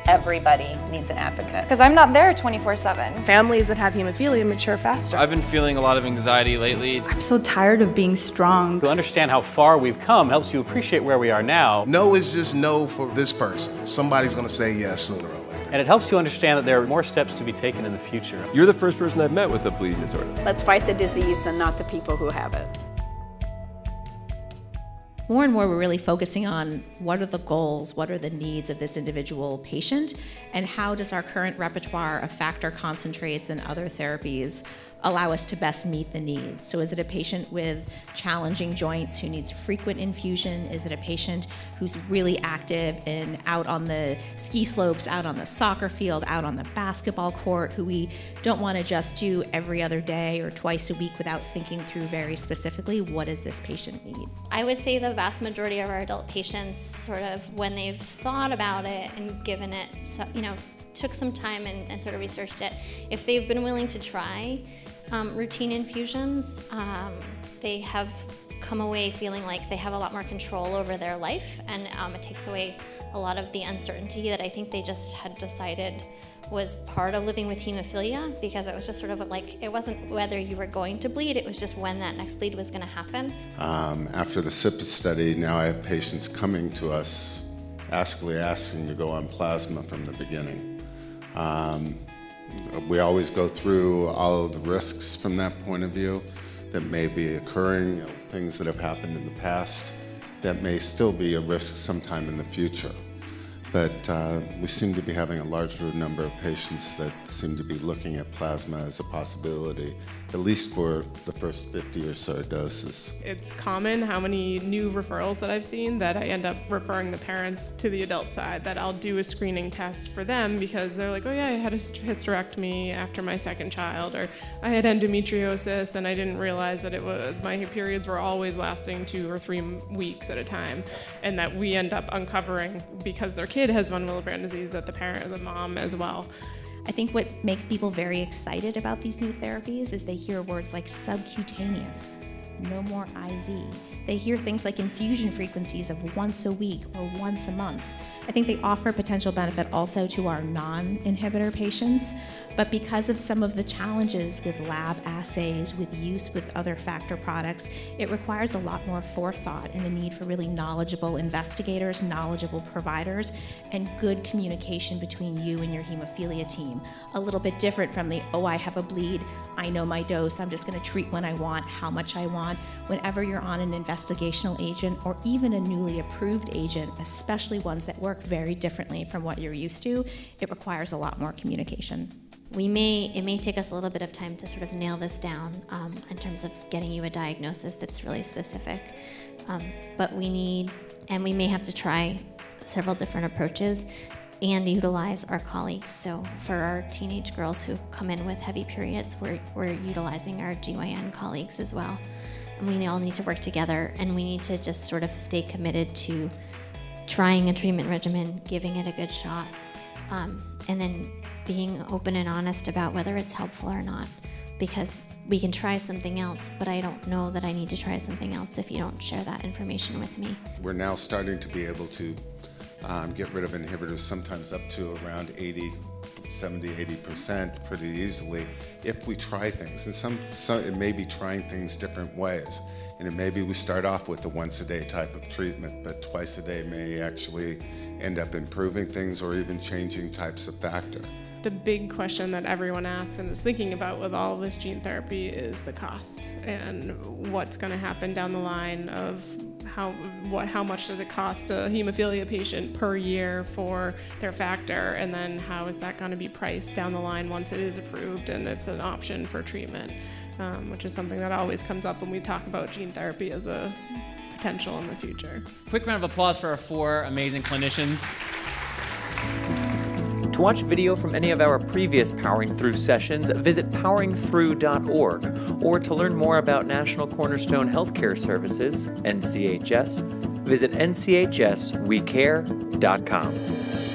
Everybody needs an advocate. Because I'm not there 24/7. Families that have hemophilia mature faster. I've been feeling a lot of anxiety lately. I'm so tired of being strong. To understand how far we've come helps you appreciate where we are now. No is just no for this person. Somebody's going to say yes sooner or later. And it helps you understand that there are more steps to be taken in the future. You're the first person I've met with a bleeding disorder. Let's fight the disease and not the people who have it. More and more, we're really focusing on what are the goals, what are the needs of this individual patient, and how does our current repertoire of factor concentrates and other therapies allow us to best meet the needs. So is it a patient with challenging joints who needs frequent infusion? Is it a patient who's really active and out on the ski slopes, out on the soccer field, out on the basketball court, who we don't want to just do every other day or twice a week without thinking through very specifically what does this patient need? I would say the vast majority of our adult patients, sort of when they've thought about it and given it, took some time and sort of researched it, if they've been willing to try routine infusions, they have come away feeling like they have a lot more control over their life, and it takes away a lot of the uncertainty that I think they just had decided was part of living with hemophilia, because it was just sort of like, it wasn't whether you were going to bleed, it was just when that next bleed was going to happen. After the SIP study, now I have patients coming to us asking to go on plasma from the beginning. We always go through all of the risks from that point of view that may be occurring, things that have happened in the past that may still be a risk sometime in the future. But we seem to be having a larger number of patients that seem to be looking at plasma as a possibility, at least for the first 50 or so doses. It's common how many new referrals that I've seen that I end up referring the parents to the adult side, that I'll do a screening test for them because they're like, oh yeah, I had a hysterectomy after my second child, or I had endometriosis and I didn't realize that my periods were always lasting 2 or 3 weeks at a time, and that we end up uncovering because their kid has von Willebrand disease, that the parent or the mom as well. I think what makes people very excited about these new therapies is they hear words like subcutaneous, no more IV. They hear things like infusion frequencies of once a week or once a month. I think they offer potential benefit also to our non-inhibitor patients, but because of some of the challenges with lab assays, with use with other factor products, it requires a lot more forethought and the need for really knowledgeable investigators, knowledgeable providers, and good communication between you and your hemophilia team. A little bit different from the, oh, I have a bleed, I know my dose, I'm just going to treat when I want, how much I want. Whenever you're on an investigational agent or even a newly approved agent, especially ones that work very differently from what you're used to, it requires a lot more communication. It may take us a little bit of time to sort of nail this down in terms of getting you a diagnosis that's really specific, but we may have to try several different approaches and utilize our colleagues. So for our teenage girls who come in with heavy periods, we're utilizing our GYN colleagues as well. And we all need to work together, and we need to just sort of stay committed to trying a treatment regimen, giving it a good shot, and then being open and honest about whether it's helpful or not. Because we can try something else, but I don't know that I need to try something else if you don't share that information with me. We're now starting to be able to get rid of inhibitors sometimes up to around 70–80% pretty easily if we try things. And it may be trying things different ways. And it may be we start off with the once-a-day type of treatment, but twice a day may actually end up improving things or even changing types of factor. The big question that everyone asks and is thinking about with all of this gene therapy is the cost and what's going to happen down the line of how much does it cost a hemophilia patient per year for their factor, and then how is that going to be priced down the line once it is approved and it's an option for treatment, which is something that always comes up when we talk about gene therapy as a potential in the future. Quick round of applause for our 4 amazing clinicians. To watch video from any of our previous Powering Through sessions, visit poweringthrough.org, or to learn more about National Cornerstone Healthcare Services, NCHS, visit nchswecare.com.